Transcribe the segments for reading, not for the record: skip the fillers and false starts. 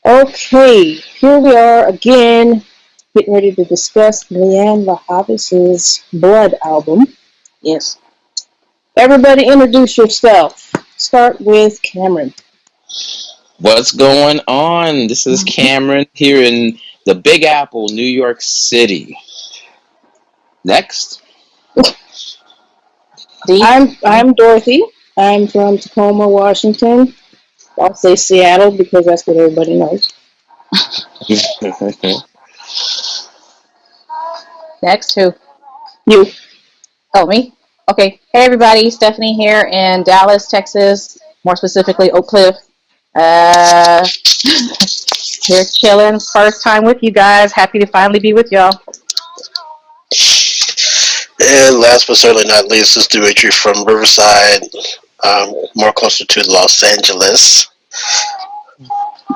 Okay, here we are again, getting ready to discuss Lianne La Havas' Blood album. Yes. Everybody introduce yourself. Start with Cameron. What's going on? This is Cameron here in the Big Apple, New York City. Next. D. I'm Dorothy. I'm from Tacoma, Washington. I'll say Seattle because that's what everybody knows. Next, who? You. Oh, me? Okay. Hey, everybody. Stephanie here in Dallas, Texas. More specifically, Oak Cliff. Uh, here chilling. First time with you guys. Happy to finally be with y'all. And last but certainly not least, is Dimitri from Riverside, more closer to Los Angeles.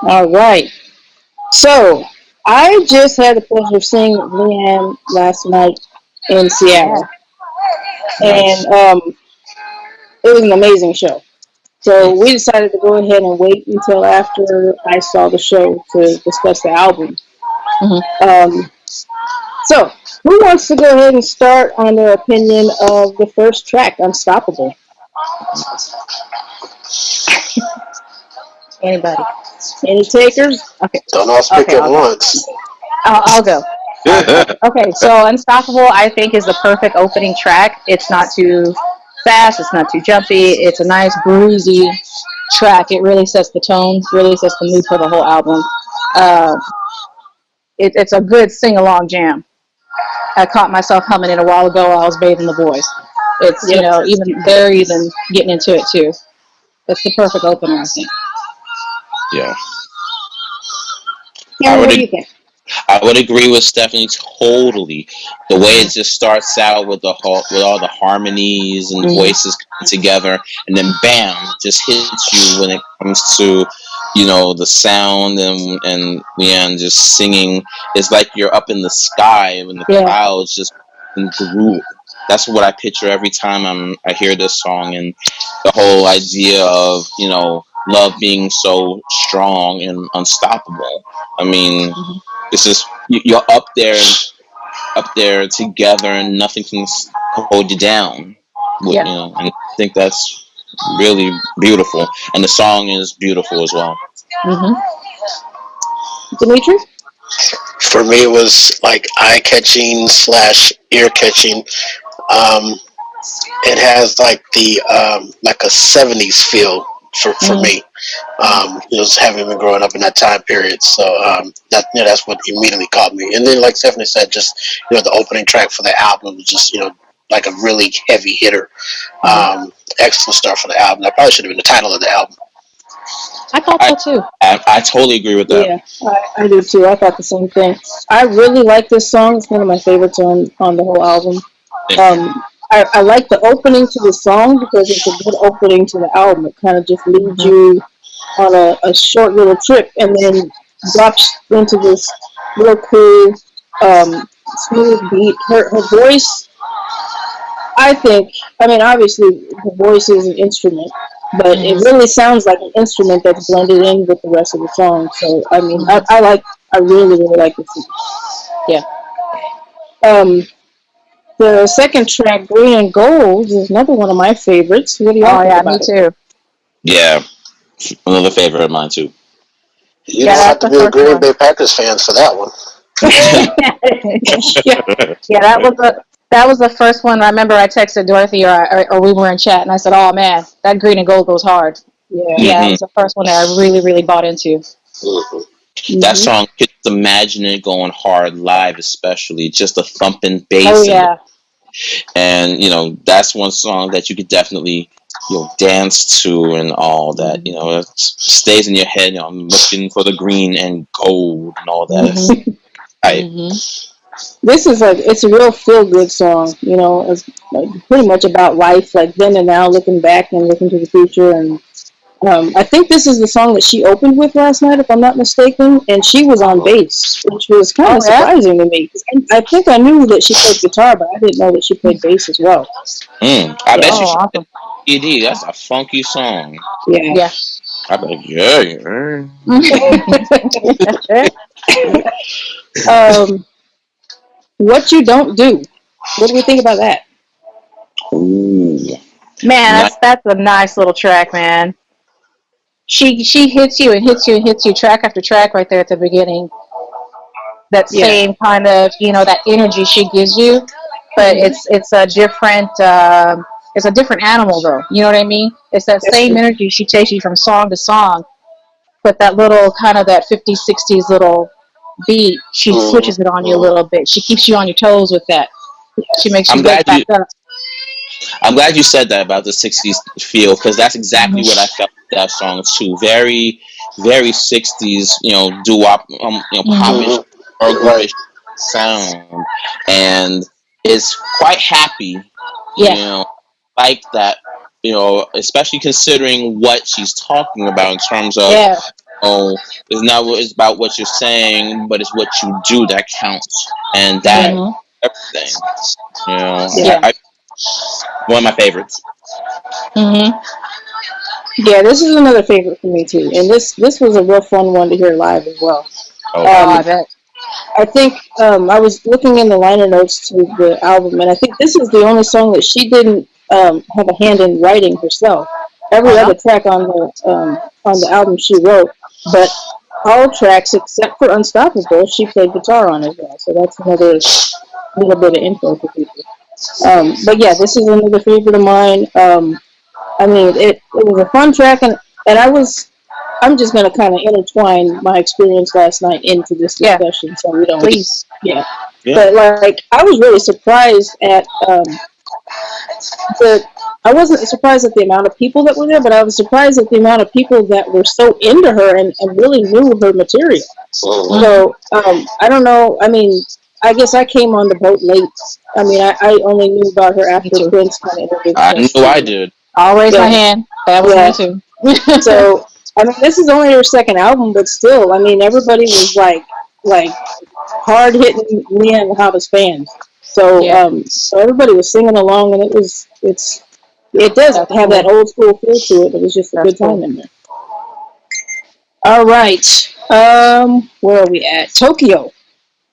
All right. So, I just had the pleasure of seeing Leanne last night in Seattle, and Nice. it was an amazing show. So we decided to go ahead and wait until after I saw the show to discuss the album. Mm-hmm. So, who wants to go ahead and start on their opinion of the first track, Unstoppable? Anybody? Any takers? Okay. Don't all speak Okay, at I'll go. once. I'll go. Okay, so Unstoppable, I think, is the perfect opening track. It's not too fast. It's not too jumpy. It's a nice, breezy track. It really sets the tone, really sets the mood for the whole album. Uh, it's a good sing-along jam. I caught myself humming it a while ago while I was bathing the boys. It's, Yep. even they're even getting into it too. It's the perfect opener, I think. Yeah. I Cameron, would what do you think? I would agree with Stephanie totally. The way it just starts out with with all the harmonies and Mm-hmm. voices coming together, and then bam, just hits you when it comes to the sound and Leanne just singing. It's like you're up in the sky when the Yeah. clouds just moving through. That's what I picture every time I hear this song, and the whole idea of love being so strong and unstoppable. I mean, Mm-hmm. it's just you're up there together, and nothing can hold you down. Yeah. And I think that's really beautiful, and the song is beautiful as well. Mm-hmm. Dimitri? For me, it was like eye catching slash ear catching. Um, it has like the like a '70s feel for Mm-hmm. me. Having been growing up in that time period, so that's what immediately caught me. And then, like Stephanie said, just the opening track for the album was just like a really heavy hitter. Mm-hmm. Excellent start for the album. That probably should have been the title of the album. I thought I so too. I totally agree with that. Yeah, I do too. I thought the same thing. I really like this song. It's one of my favorites on the whole album. I like the opening to the song because it's a good opening to the album. It kind of just leads Mm-hmm. you on a short little trip and then drops into this real cool, smooth beat. Her voice, I think, I mean, obviously, the voice is an instrument, but it Mm-hmm. really sounds like an instrument that's blended in with the rest of the song. So, I mean, Mm-hmm. I really, really like this. Yeah. Um, the second track, Green and Gold, is another one of my favorites. What do y'all Oh think yeah, me about it? too. Yeah, another favorite of mine too. You Yeah, don't have that's to the be a first Green one. Bay Packers fan for that one. Yeah, Yeah, that was the first one. I remember I texted Dorothy or we were in chat and I said, "Oh man, that green and gold goes hard." yeah. Yeah, that hmm was the first one that I really really bought into. Mhm. That Hmm. song, just imagine it going hard live, especially just the thumping Oh bass yeah. and that's one song that you could definitely dance to and all that. Mhm. It stays in your head. I'm looking for the green and gold and all that. Mhm. I Mhm. This is it's a real feel good song. It's like pretty much about life, like then and now, looking back and looking to the future. And I think this is the song that she opened with last night, if I'm not mistaken. And she was on bass, which was kind Oh of yeah. surprising to me. 'Cause I think I knew that she played guitar, but I didn't know that she played bass as well. I Yeah, bet you Oh should. awesome. ED, that's a funky song. yeah. Yeah. I'm like, yeah, yeah. um, what you don't do. What do we think about that? Ooh, Man, nice. that's a nice little track, man. She hits you and hits you and hits you track after track right there at the beginning. That Yeah. same kind of that energy she gives you, but Hmm. it's a different animal though. You know what I mean? It's that That's same true. energy she takes you from song to song, but that little kind of that 50s 60s little beat, she Mm-hmm. switches it on you a Mm-hmm. little bit. She keeps you on your toes with that. She makes I'm you wake glad back you. up. I'm glad you said that about the '60s feel because that's exactly what I Hmm. felt with that song too. Very, very '60s. Doo wop, popish, Mm-hmm. or Right. groupish sound, and it's quite happy. Yeah, You know, like that. Especially considering what she's talking about in terms of, yeah, it's not what it's about what you're saying, but it's what you do that counts, and that Right. hmm, everything. Yeah. yeah, One of my favorites. hmm. Yeah, this is another favorite for me too, and this was a real fun one to hear live as well. Oh Oh, yeah. I Um, bet. I think I was looking in the liner notes to the album, and I think this is the only song that she didn't have a hand in writing herself. Oh Every no. other track on the album she wrote, but all tracks except for Unstoppable, she played guitar on as well. So that's another little bit of info for people. But yeah, this is another favorite of mine. I mean, it was a fun track, and I'm just going to kind of intertwine my experience last night into this Yeah, discussion, so we don't, please. yeah. Yeah. But like, I was really surprised at the. I wasn't surprised at the amount of people that were there, but I was surprised at the amount of people that were so into her and really knew her material. Mm-hmm. Hmm. So I don't know. I mean, I guess I came on the boat late. I mean, I only knew about her Me after too. Prince kind of introduced I us know I to. did. I'll raise my Yeah, hand. That was me yeah. too. So I mean, this is only her second album, but still, I mean, everybody was like hard hitting Lianne La Havas fans. So Yeah, so everybody was singing along, and it does that's have that cool. old school feel to it. It was just a That's good cool. time in there. All right, where are we at? Tokyo.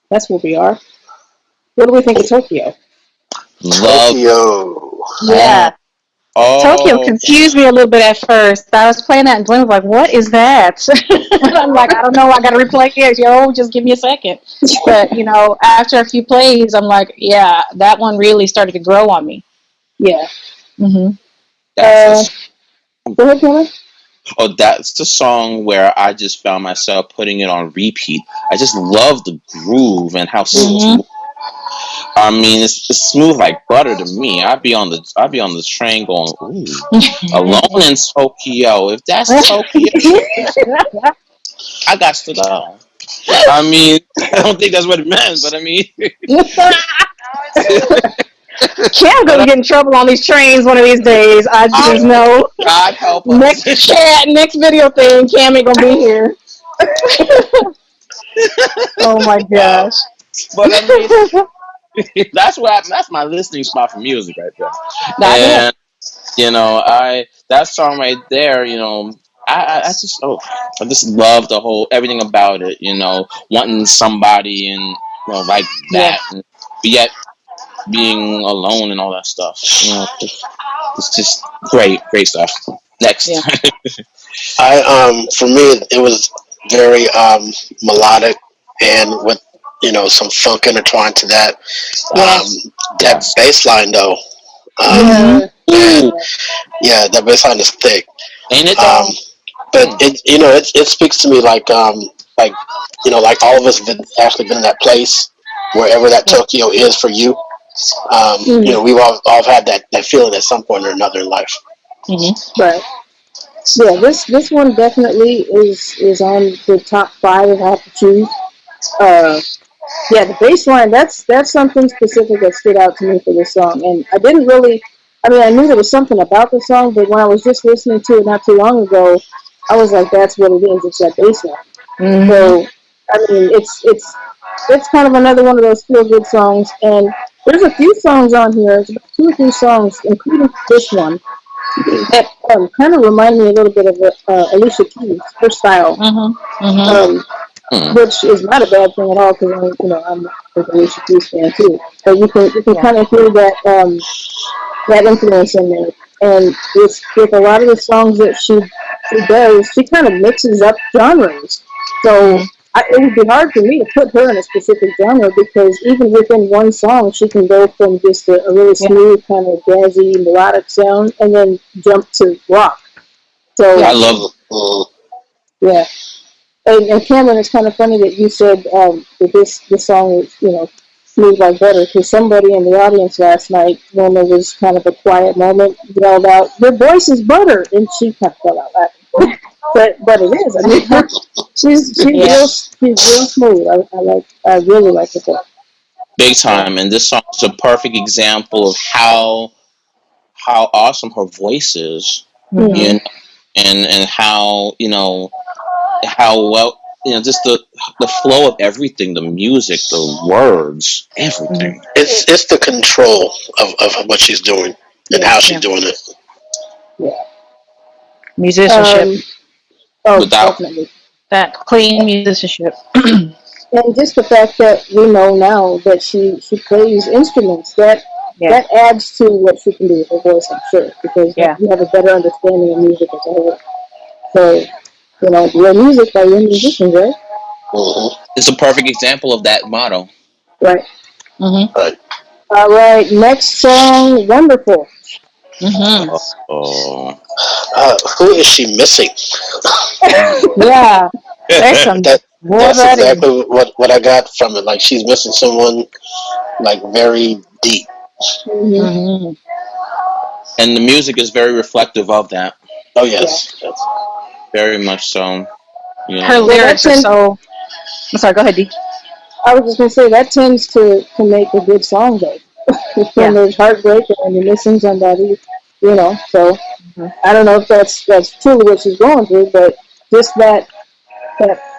That's where we are. What do we think of Tokyo? Love Tokyo. song. Yeah. Tokyo Oh, confused me a little bit at first. I was playing that and Glenn was like, "What is that?" And I'm like, "I don't know. I got to replay it. Yo, just give me a second." But after a few plays, I'm like, "Yeah, that one really started to grow on me." Yeah. Hmm. that's a Uh, Go ahead, Taylor. oh, that's the song where I just found myself putting it on repeat. I just love the groove and how Mm-hmm. smooth. I mean, it's smooth like butter to me. I'd be on the train going, ooh, alone in Tokyo. If that's Tokyo, I got to go. I mean, I don't think that's what it meant, but I mean, Cam but gonna get in trouble on these trains one of these days. I I, just know. God help us. Next chat, next video thing, Cam ain't gonna be here. Oh my Wow. gosh. But I mean, that's my listening spot for music right there. I bet. And I that song right there, I just I just love the whole everything about it, wanting somebody and like Yeah. that, and but yet being alone and all that stuff. It's just great, great stuff. Yeah. Next. For me it was very melodic and with some funk intertwined to that. Yes. That Yes. bass line though, Mm-hmm. Yeah. man, Ooh, Yeah. yeah, that bass line is thick. ain't it Um, though? but Mm. it speaks to me like like all of us have actually been in that place wherever that Yeah. Tokyo is for you. Mm, We've all had that feeling at some point or another in life. Mm-hmm. right. Yeah. This one definitely is on the top five if I have to choose. Uh, yeah, the bass line. That's something specific that stood out to me for this song, and I didn't really. I mean, I knew there was something about the song, but when I was just listening to it not too long ago, I was like, "That's what it is. It's that bass line." Mm-hmm. So, I mean, it's kind of another one of those feel good songs. And there's a few songs on here. It's about two or three songs, including this one, that kind of remind me a little bit of Alicia Keys, her style, Mhm. Mhm. um, Hmm. which is not a bad thing at all because I'm a big Alicia Keys fan too. But you can Yeah. kind of hear that influence in there. And with a lot of the songs that she does, she kind of mixes up genres. So Mhm. it would be hard for me to put her in a specific genre because even within one song, she can go from just a really Yeah. smooth kind of jazzy melodic sound and then jump to rock. I Yeah. So love. yeah, and Cameron, it's kind of funny that you said that this song is smooth like butter because somebody in the audience last night when there was kind of a quiet moment yelled out, "Your voice is butter," and she kind of fell out laughing. But it is. I mean, Yeah. she's real smooth. I really like the book. Big So, time, and this song is a perfect example of how awesome her voice is, Mhm. you mm-hmm. know, and how how well just the flow of everything, the music, the words, Mhm. everything. It's the control of what she's doing and Yeah, how she's Yeah. doing it. yeah. Musicianship. Um, oh, Without definitely. That clean musicianship. And just the fact that we know now that she plays instruments Yeah. that adds to what she can do with her voice, I'm sure, because Yeah. you have a better understanding of music as a whole. So, real music by real musicians, right? Hmm. it's a perfect example of that motto. Right. Mhm. Right. All right. Next song, "Wonderful." Mhm. Oh, Who is she missing? Yeah. There's some That boy that's buddy. exactly what I got from it. Like she's missing someone like very deep. hmm Mhm. and the music is very reflective of that, Oh Yeah. yes, yes. very much so. You Her know, Yeah. That lyrics are tends. so. I'm sorry. Go ahead, D. I was just gonna say that tends to make a good song though. When Yeah. there's heartbreak and when you're missing somebody, So Mhm. I don't know if that's truly what she's going through, but just that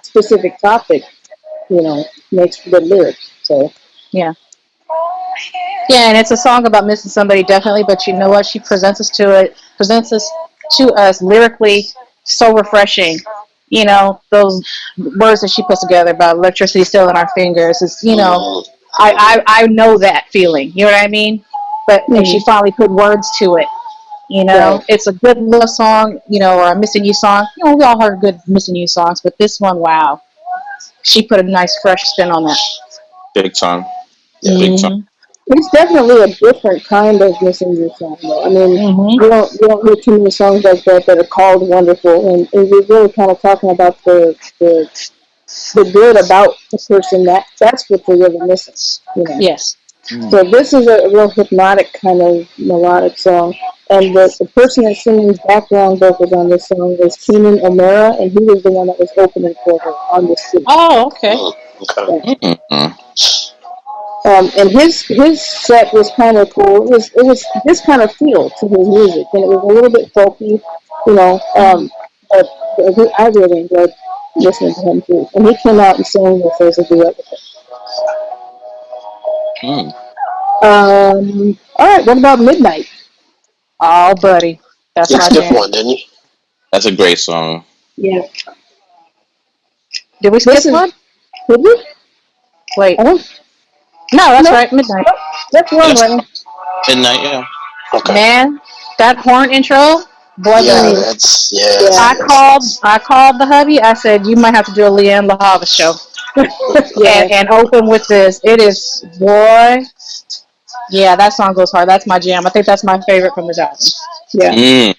specific topic, makes for good lyrics. So Yeah. Yeah, and it's a song about missing somebody, definitely. But you know what? She presents us to us lyrically, so refreshing. Those words that she puts together about electricity still in our fingers. Hmm. I know that feeling. You know what I mean? But and she hmm finally put words to it. right. It's a good love song. Or a missing you song. We all heard good missing you songs, but this one, wow, she put a nice fresh spin on that. big time, Yeah. big time. Mhm. It's definitely a different kind of missing your song though. I mean, Mhm. you don't hear too many songs like that are called wonderful, and we're really kind of talking about the good about the person that's what they're really missing. Yes. Mm. So this is a real hypnotic kind of melodic song. And the person that's singing background vocals on this song is Keenan O'Mara, and he was the one that was opening for her on this too. Oh, okay. Mm. Okay. Yeah. Mm-mm. And his set was kind of cool. It was this kind of feel to his music, and it was a little bit folky, you know. But I really enjoyed listening to him too. And he came out and sang with us a duet with Mm. her. All right, what about Midnight? Oh, buddy, that's He my skipped jam. one, didn't he? That's a great song. Yeah, Did we this skip is. one? Did we? Wait, I don't. no, that's No, right, midnight. no, that's one Yes, right. midnight. Yeah. Okay. Man, that horn intro, boy, Yeah, buddy. Mm, that's yes, yeah, I called the hubby. I said you might have to do a Lianne La Havas show and yeah, and open with this. It is boy, yeah, that song goes hard. That's my jam. I think that's my favorite from this album. yeah, Mm.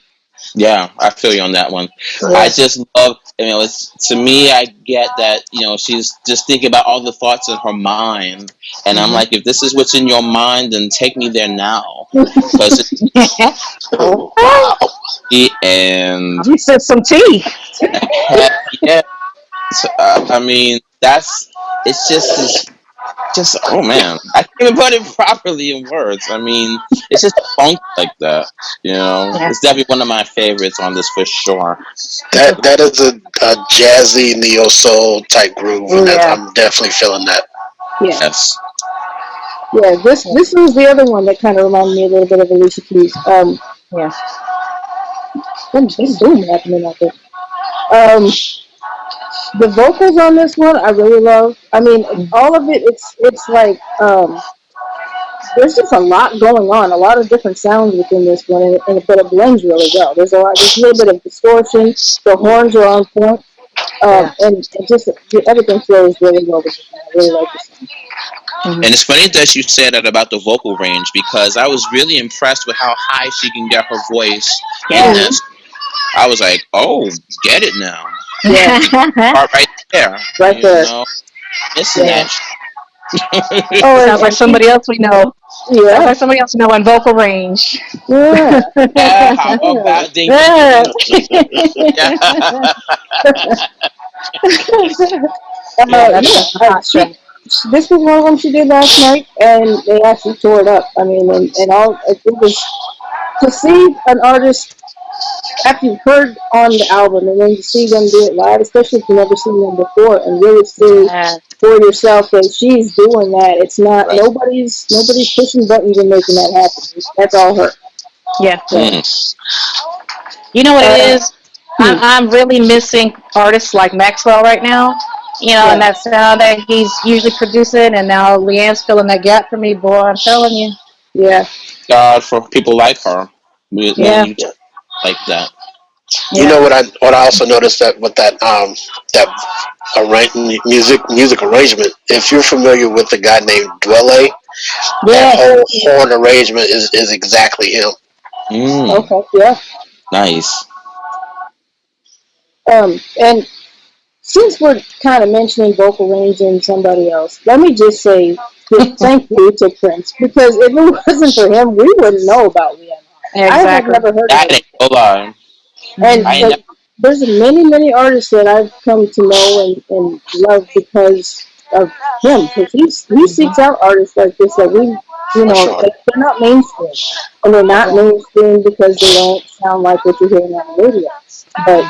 Yeah, I feel you on that one. I yeah. just love, it's to me, I get that, she's just thinking about all the thoughts in her mind. And I'm Hmm. like, if this is what's in your mind, then take me there now. Because Okay, wow. and you said some tea. heck yeah. I mean, it's just, oh man, I can't even put it properly in words. I mean, it's just funk like that. Yeah. It's definitely one of my favorites on this for sure. That is a jazzy neo soul type groove, Oh and that yeah. I'm definitely feeling that. Yeah, Yes. yeah. This Yeah. this was the other one that kind of reminded me a little bit of Alicia Keys. Yeah. Some boom happening out there. Um, the vocals on this one, I really love. I mean, all of it. It's like there's just a lot going on, a lot of different sounds within this one, but it blends really well. There's a little bit of distortion. The horns are on point, Yeah. and just everything flows really well with this one. I really like this song. And it's funny that you said that about the vocal range because I was really impressed with how high she can get her voice in Yeah. this. I was like, oh, get it now. Yeah, Part right there. right You there. know, missing Yeah. that. Oh, Sounds like somebody else we know. Sounds yeah, like somebody else we know on vocal range. yeah, Yeah, how yeah. about ding ding ding Yeah. ding ding. Yeah. Yeah, Yeah, that's a hot she, track. this was one of them she did last night, and they actually tore it up. I mean, and all it was to see an artist after you've heard on the album, and then to see them do it live, especially if you've never seen them before, and really see Yeah. for yourself that she's doing that. It's not Right. nobody's pushing buttons and making that happen. That's all her. Yeah. So, Mm. You know what it uh, is? hmm, I'm really missing artists like Maxwell right now. You know, and yeah, that sound that he's usually producing, and now Leanne's filling that gap for me, boy. I'm telling you. yeah, God for people like her. We Yeah. need Yeah. like that. You Yeah. know what I also noticed that with that music arrangement. If you're familiar with a guy named Dwelle, that Yeah. whole horn arrangement is exactly him. Mm. okay, yeah. Nice. And since we're kind of mentioning vocal range and somebody else, let me just say thank you to Prince because if it wasn't for him, we wouldn't know about Lianne La Havas. I have Exactly. never heard of That her ain't before, no lie. and I ain't Hmm. never. there's many artists that I've come to know and love because of him. Because he seeks out artists like this that For sure. they're not mainstream, and they're not Yeah. mainstream because they don't sound like what you're hearing on the radio, but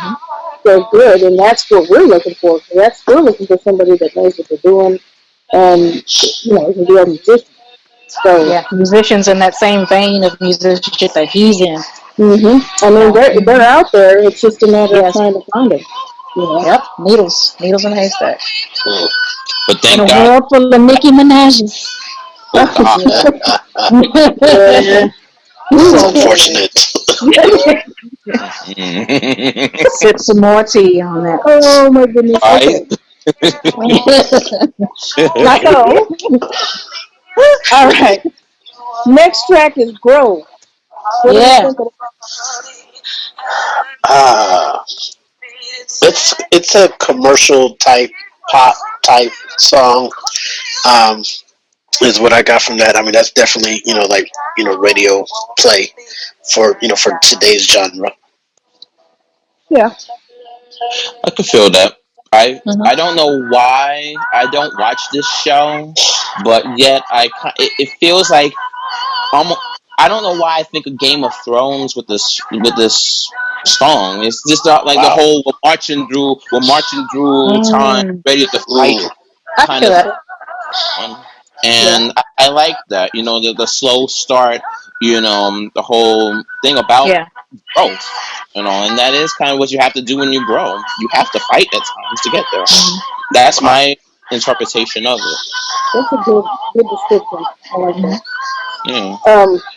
they're good, and that's what we're looking for. We're looking for somebody that knows what they're doing, and is a real musician. So, Yeah. Musicians in that same vein of musicianship that he's in. I mean, Yeah. they're out there. It's just a matter of Yes. trying to find them. You know. Yep. Needles. Needles in a haystack. Mm. But In a thank God. world full of Nicki Minaj's. Oh God. Yeah. Yeah. So Ooh. unfortunate. Mm. Sip some more tea on that. Oh my goodness. Right. Okay. So, all right. Next track is Grow. What do we Yeah. think of Ah, it's a commercial type pop type song. Um, is what I got from that. I mean, that's definitely like radio play for for today's genre. Yeah. I could feel that. Hmm. I don't know why I don't watch this show, but yet it feels like almost. I don't know why I think of Game of Thrones with this song. It's just not like the Wow. whole we're marching through time, Mm. ready to fight Mm. I kind feel of that. one. Yeah. And I like that. The slow start. The whole thing about Yeah. growth. And that is kind of what you have to do when you grow. You have to fight at times to get there. Hmm. That's Wow. my interpretation of it. That's a good description. I like Hmm. that. Yeah.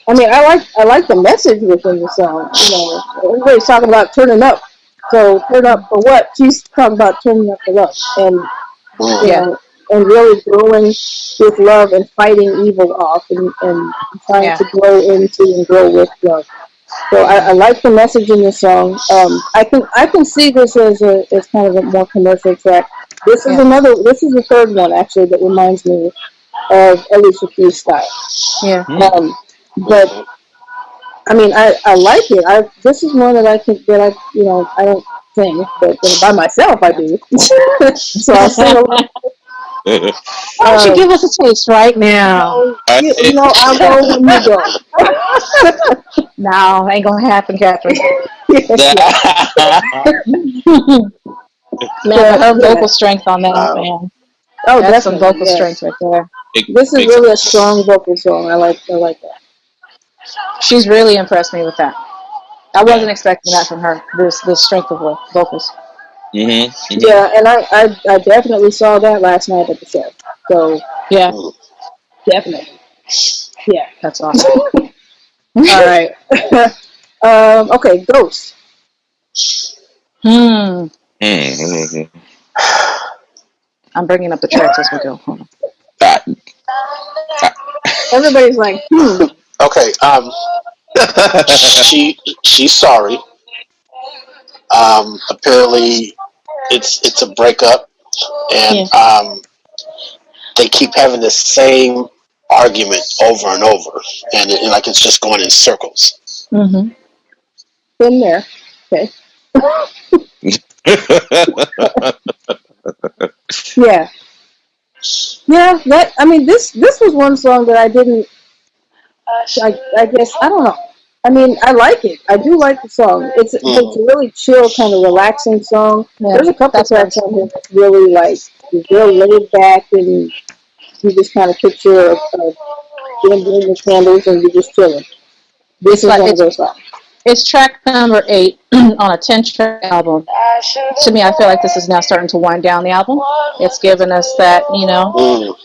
I mean, I like the message within the song. Everybody's talking about turning up. So turn up for what? She's talking about turning up for love, and you Mm. Yeah. know, and really growing with love and fighting evil off, and trying Yeah. to grow into and grow with love. So I Hmm. like the message in the song. I can see this as kind of a more commercial track. Yeah. This is the third one actually that reminds me of Alicia Keys' style. Yeah. Hmm. But Mhm. I mean, I like it. This is one that I don't sing, but by myself I Yeah. do. So I'll sing along. Why don't you Um, give us a taste right now? I'll go when you go. No, ain't gonna happen, Catherine. Yeah. Man, but But her yeah. vocal strength on that, Wow. man. Oh, That's some definitely. vocal Yeah. strength right there. big, This is big time. really a strong vocal song. I like that. She's really impressed me with that. I Yeah. wasn't expecting that from her. This strength of vocals. Mhm. Mhm. Yeah, and I definitely saw that last night at the show. So Yeah, Mm. definitely, yeah. that's awesome. All right. Okay, Ghost. Hmm. Mhm. I'm bringing up the tracks as we go. Hold on. Ah, ah. Everybody's like, hmm. Okay. She's sorry. Apparently, it's a breakup, and Yeah. they keep having the same argument over and over, and like it's just going in circles. Mhm. Been there. Okay. Yeah. Yeah. That. I mean, this was one song that I didn't. I guess I don't know. I mean, I like it. I do like the song. It's Mm. a really chill, kind of relaxing song. Yeah, There's a couple that's tracks nice. on here that's really like real laid back, and you just kind of picture them burning the candles and you're just chilling. This It's is like one of those songs. it's track number 8 on a 10-track album. To me, I feel like this is now starting to wind down the album. It's giving us that, Mm.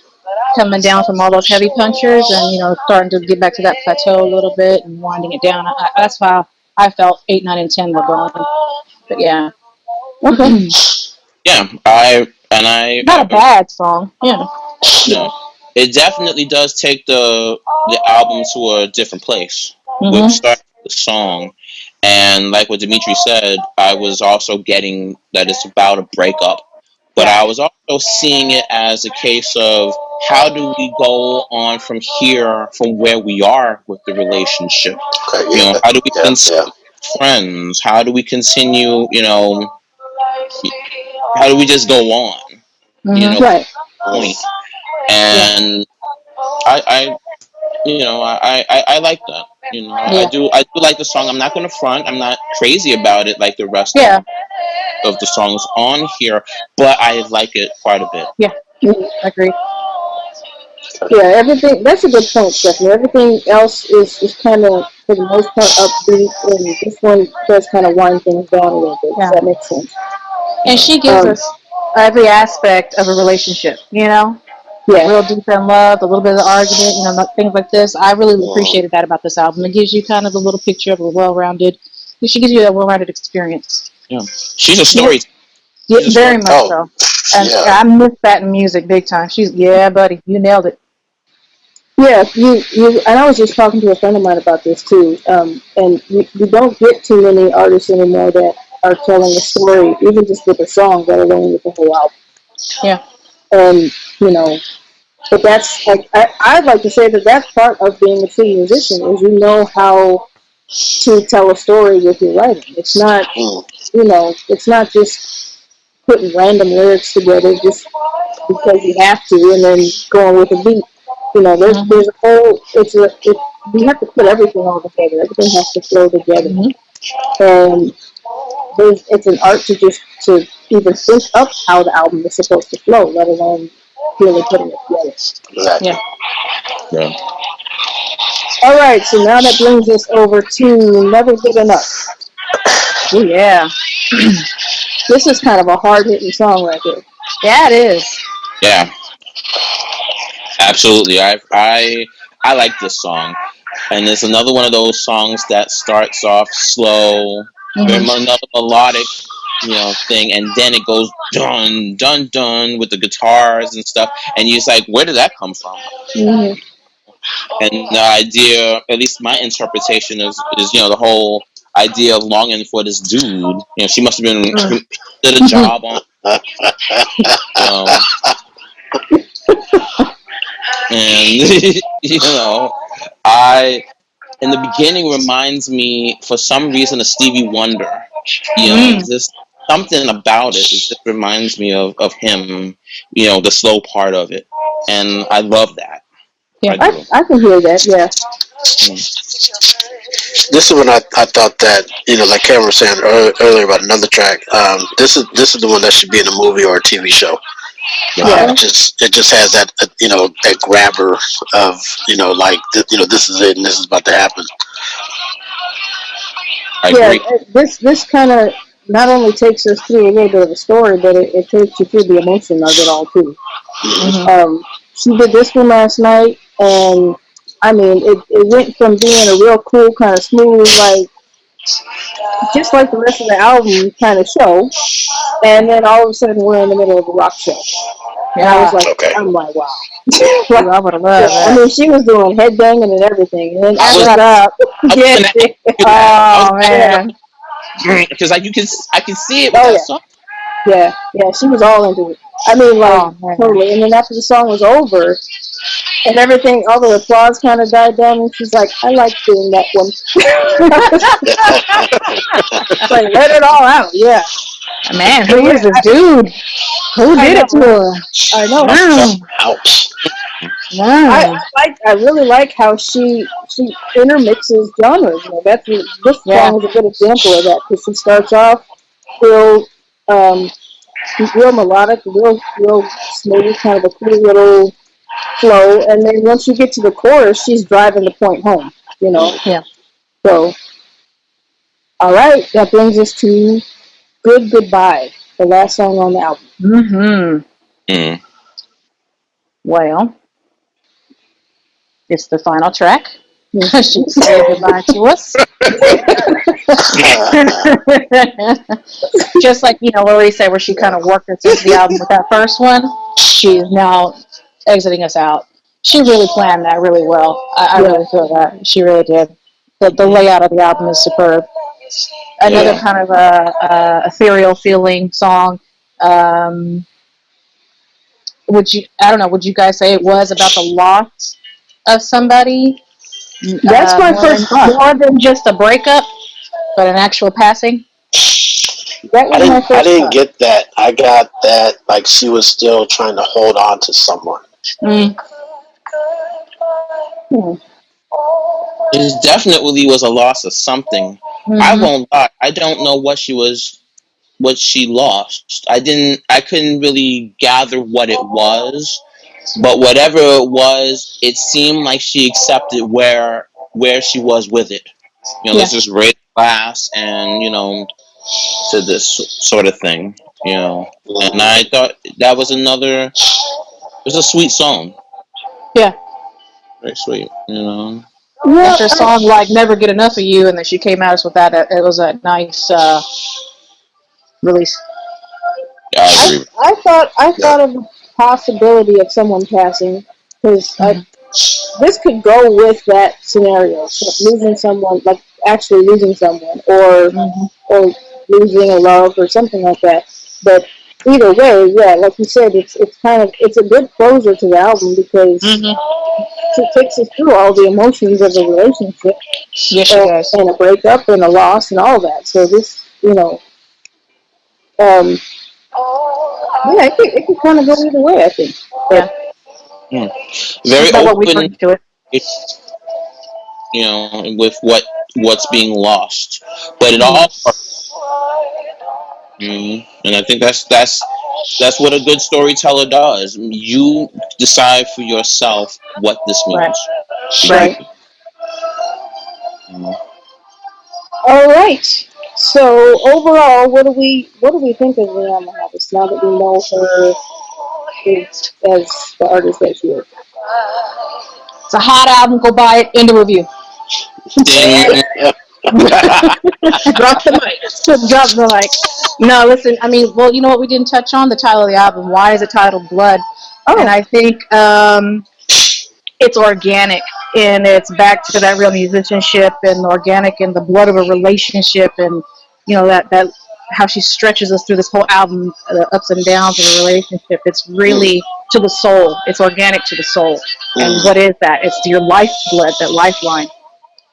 coming down from all those heavy punchers and, starting to get back to that plateau a little bit and winding it down. That's how I felt 8, 9, and 10 were going. But yeah, Okay. Yeah, not a bad song. Yeah. no, it definitely does take the album to a different place with Hmm. start the song, and like what Dimitri said, I was also getting that it's about a breakup, but Yeah. I was also seeing it as a case of how do we go on from here, from where we are with the relationship. Okay. You know, Yeah. how do we Yeah. Yeah. continue friends? How do we continue? How do we just go on? Hmm. From Right. that point. Yeah. And I I like that. I Yeah. do like the song. I'm not gonna front. I'm not crazy about it like the rest Yeah. of the songs on here, but I like it quite a bit. Yeah. Mhm. Agreed. Yeah, everything. That's a good point, Stephanie. Everything else is kind of, for the most part, upbeat, and this one does kind of wind things down a little bit. Does Yeah. that make sense? And Yeah. she gives Um, us every aspect of a relationship, like yeah. real deep in love, a little bit of argument, things like this. I really Mm. appreciated that about this album. It gives you kind of a little picture of a well-rounded. She gives you a well-rounded experience. Yeah. She's a Yeah, story. yeah, She's a story. very much Oh, so. And yeah. I miss that in music big time. Yeah, buddy, you nailed it. Yeah, and I was just talking to a friend of mine about this too. And you don't get too many artists anymore that are telling a story, even just with a song, let alone with the whole album. Yeah. And you know, but that's like I'd like to say that that's part of being a true musician is you know how to tell a story with your writing. It's not Mm. it's not just putting random lyrics together just because you have to and then going with a beat. Hmm. There's a whole you have to put everything all together. Everything has to flow together, Hmm. and it's an art to even think up how the album is supposed to flow, let alone really putting it together. Exactly. Yeah. Yeah. All right, so now that brings us over to Never Good Enough. Oh yeah. This is kind of a hard hitting song right here. Yeah, it is. Yeah. Absolutely. I like this song, and it's another one of those songs that starts off slow, very Hmm. another melodic, thing, and then it goes dun dun dun with the guitars and stuff, and you're just like, where did that come from? Hmm. And the idea, at least my interpretation is the whole idea of longing for this dude. She must have been did a job on, you know, and I in the beginning reminds me for some reason of Stevie Wonder. Mm. Just something about it. It just reminds me of him. The slow part of it, and I love that. Yeah. I do. I can hear that. Yeah. Mm. This is when I thought that like Cameron was saying earlier about another track. This is the one that should be in a movie or a TV show. Yeah. Yeah. It just has that that grabber of like this is it and this is about to happen. I Yeah, agree. this kind of not only takes us through a little bit of a story, but it takes you through the emotion of it all too. Hmm. She did this one last night, and I mean, it went from being a real cool, kind of smooth, like just like the rest of the album kind of show, and then all of a sudden we're in the middle of a rock show, and I was Yeah, like, Okay. I'm like, wow. ooh, I would have Yeah, loved I that. mean, she was doing headbanging and everything, and then I was Shut up. I was yeah, gonna ask yeah, you that. I was Oh gonna ask man. you because like I can see it with oh that yeah, song. yeah, she was all into it. I mean, like Oh man. totally. And then after the song was over, and everything, all the applause kind of died down, and she's like, I like doing that one. Like, let it all out. Yeah, Man, but who yeah, is this dude? Who I did know, it to right? her? I know. Mm, Ouch. mm. I really like how she intermixes genres. You know, this Yeah, song is a good example of that because she starts off real, um, real melodic, real smooth, kind of a cool little flow, and then once you get to the chorus, she's driving the point home. You know, yeah. so all right, that brings us to "Good Goodbye," the last song on the album. Mm-hmm. Mm. Well, it's the final track. Hmm. She's saying goodbye to us. Just like, where we say where she kind of worked us into the album with that first one, she's now exiting us out. She really planned that really well. I Yeah, really feel that. She really did. The layout of the album is superb. Another Yeah. yeah. kind of a ethereal feeling song. Um, I don't know, would you guys say it was about the loss of somebody? That's my first thought. More than just a breakup, but an actual passing? That was my I first didn't thought. get that. I got that like she was still trying to hold on to someone. Mm. Hmm. It definitely was a loss of something. I Hmm. won't lie. I don't know what she lost. I couldn't really gather what it was, but whatever it was, it seemed like she accepted where she was with it. Yeah. Let's just raise a glass and to this sort of thing. And Mm. I thought that was another. It was a sweet song, Yeah. very sweet. Yeah, After a song like Never Get Enough of You, and then she came at us with that, it was a nice release. I I agree. I Yeah. thought of the possibility of someone passing because Hmm. this could go with that scenario, so losing someone, like actually losing someone, Hmm. or losing a love or something like that. But either way, yeah, like you said, it's kind of it's a good closer to the album because Hmm. she takes us through all the emotions of a relationship Yes, she does. and a breakup and a loss and all that. So this, um, yeah, it could kind of go either way, I think. Yeah. But Hmm. Just Very about what we open, bring to it. with what's being lost, but it Yeah. all. And I think that's what a good storyteller does. You decide for yourself what this Right. means to you. Right. right. Mhm. All right. So overall, what do we think of Lianne La Havas now that we know her as the artist that she is? It's a hot album. Go buy it. End of review. Ding. Drop the mic. Drop the like. No, listen. I mean, well, you know what? We didn't touch on the title of the album. Why is it titled Blood? And Oh, I think it's organic and it's back to that real musicianship and organic and the blood of a relationship and that how she stretches us through this whole album, the ups and downs of a relationship. It's Mm. really to the soul. It's organic to the soul. And Mm. what is that? It's your lifeblood, that lifeline.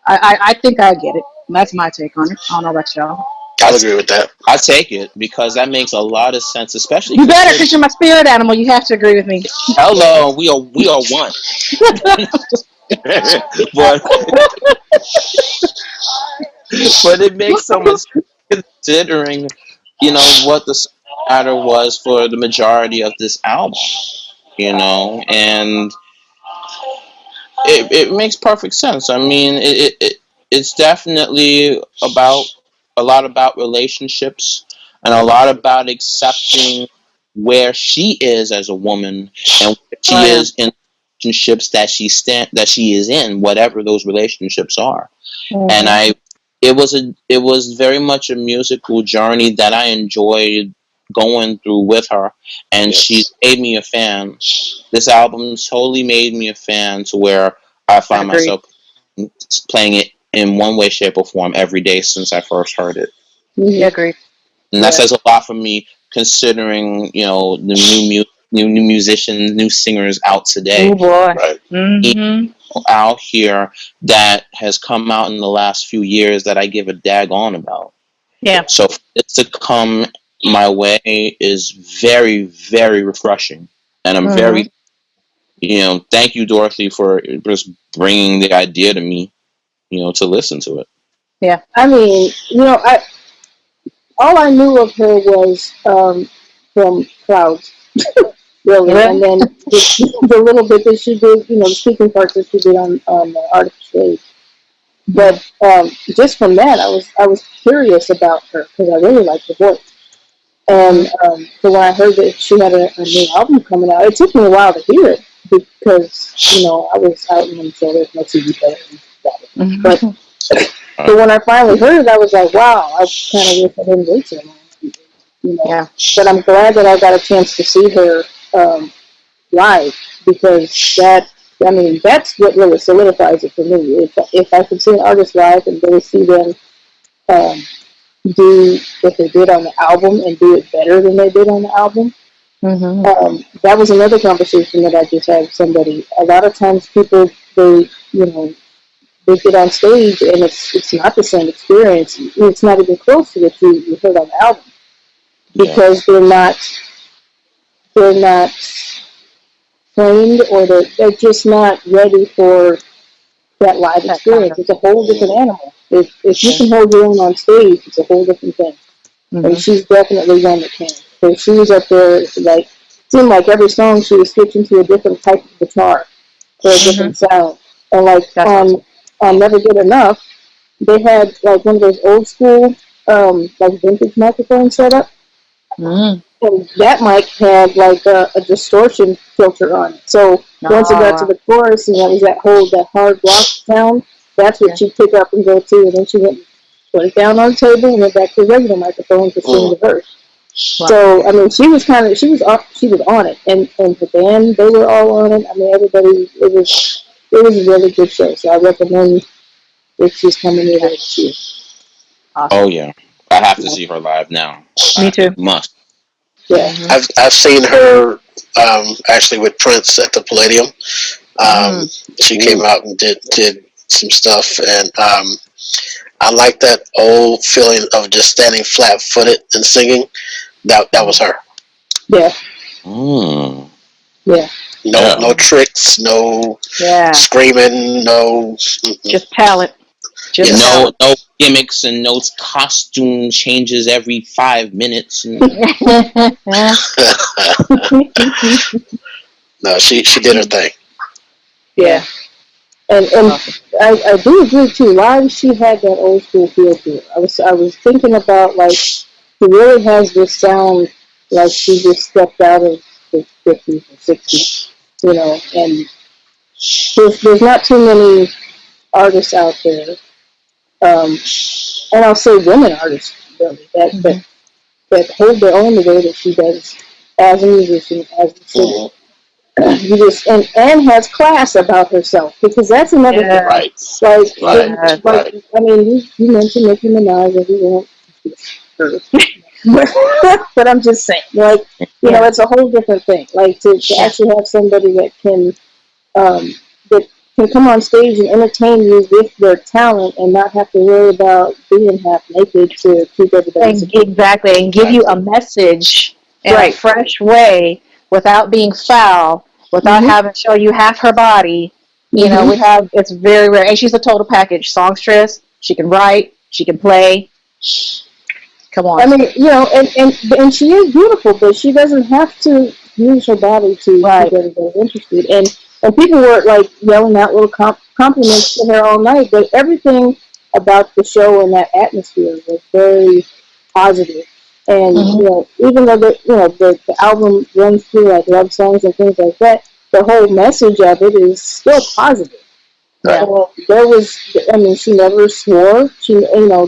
I think I get it. That's my take on it. I don't know about y'all. I'll I agree with that. I take it because that makes a lot of sense, especially You better, considering. because you're my spirit animal. You have to agree with me. Hello, we are one, but but it makes so much sense considering what the subject matter was for the majority of this album. And it makes perfect sense. I mean, it's definitely about a lot about relationships and a lot about accepting where she is as a woman and where Oh she yeah. is in relationships that she is in, whatever those relationships are. And Mhm. it was very much a musical journey that I enjoyed going through with her, and she Yes. made me a fan. This album totally made me a fan to where I find Agreed. myself playing it in one way, shape, or form every day since I first heard it. Yeah, Hmm. agreed. And that Yeah. says a lot for me, considering the new musicians, new singers out Oh today, boy. Right. Mhm. out here that has come out in the last few years that I give a daggone about. Yeah. So for it to come my way is very, very refreshing, and I'm Mhm. very, thank you, Dorothy, for just bringing the idea to me, to listen to it. Yeah. I mean, I all I knew of her was from Clouds, really, Really? and then the little bit that she did, the speaking part that she did on Art of Trade. Mhm. But just from that, I was curious about her because I really liked the voice. And Mhm. so when I heard that she had a new album coming out, it took me a while to hear it because I was out in Minnesota with my TV player and got it. But Mhm. Uh, so when I finally heard it, I was like, wow, I kind of wish I didn't wait so long. You know, Yeah. but I'm glad that I got a chance to see her live because I mean, that's what really solidifies it for me. If I could see an artist live and really see them um, do what they did on the album and do it better than they did on the album. Mhm. That was another conversation that I just had with somebody. A lot of times people they get on stage and it's not the same experience. It's not even close to what you heard on the album yeah, because they're not trained or they're just not ready for that live That kind experience. of. It's a whole different Mm. animal. If you Yeah. can hold your own on stage, it's a whole different thing. And Mhm. she's definitely one that can. So she was up there like seemed like every song she was switching to a different type of guitar or a Mhm. different sound. And like That's awesome. on Never Good Enough, they had like one of those old school like vintage microphones set up. Mhm. And that mic had like a distortion filter on it. So Oh once it got to wow. the chorus and that was that hard rock sound, that's what Yeah. she'd pick up and go to. And then she went put it down on the table and went back to the regular microphone to sing Mm. the verse. Wow. So I mean, she was on it, and the band they were all on it. I mean, everybody it was a really good show. So I recommend if she's coming here Yeah. this year. oh Awesome. yeah, I have to Yeah, see her live now. Me I too. must. yeah. Mhm. I've seen her actually with Prince at the Palladium. Um, Mm. she came Ooh, out and did some stuff, and I like that old feeling of just standing flat footed and singing. That was Mhm. her. Yeah, mm, yeah. yeah. No Mhm. tricks, no Yeah. screaming, no. Mm-mm. Just talent. Just Yes. No, talent. no gimmicks and no costume changes every 5 minutes. No, she did her thing. Yeah, Yeah. and Awesome. I do agree too. Live, she had that old school feel to her. I was thinking about like she really has this sound like she just stepped out of the 50s or 60s, and there's not too many artists out there, um, and I'll say women artists really Mhm. that hold their own the way that she does as a musician, as a singer. Mm. You just and has class about herself because that's another thing. Right, Yes. Like, right, Yes. like right. I mean, you mentioned Nicki Minaj, and we won't her, but I'm just saying, like, Yeah. it's a whole different thing. Like to Yeah. actually have somebody um, that can come on stage and entertain you with their talent and not have to worry about being half naked to keep everybody's And attention. exactly, and give you a Exactly. message in a Right. fresh way without being foul, without Mhm. having to show you half her body. Mhm. We have it's very rare, and she's a total package. Songstress, she can write, she can play. Come I on, mean, and she is beautiful, but she doesn't have to use her body to keep right? everybody interested. And people were like yelling out little compliments to her all night, but everything. about the show and that atmosphere was very positive. And Mm-hmm. even though the album runs through like love songs and things like that, the whole message of it is still positive. Yeah. And there was, I mean, she never swore. There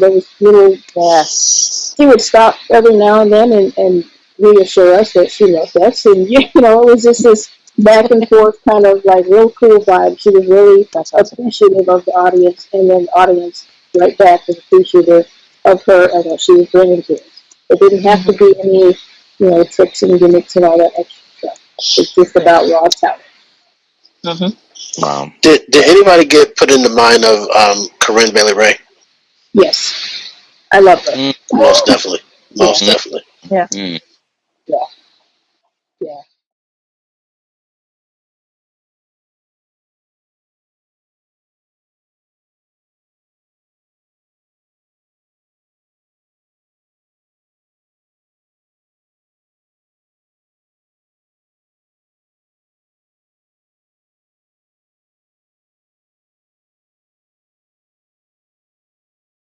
was little. Yes. She would stop every now and then and reassure us that she loved us, and it was just this back and forth kind of like real cool vibe. She was really That's awesome. appreciative of the audience, and then the audience right back was appreciative of her and what she was bringing to us. It didn't have to Mm-hmm. be any tricks and gimmicks and all that extra stuff. It's just Yeah. about raw talent. Mm-hmm. Wow. Did anybody get put in the mind of Corinne Bailey Ray? Yes, I love her. Mm, Most definitely. Yeah, Most mm, definitely. Yeah. mm. yeah, yeah.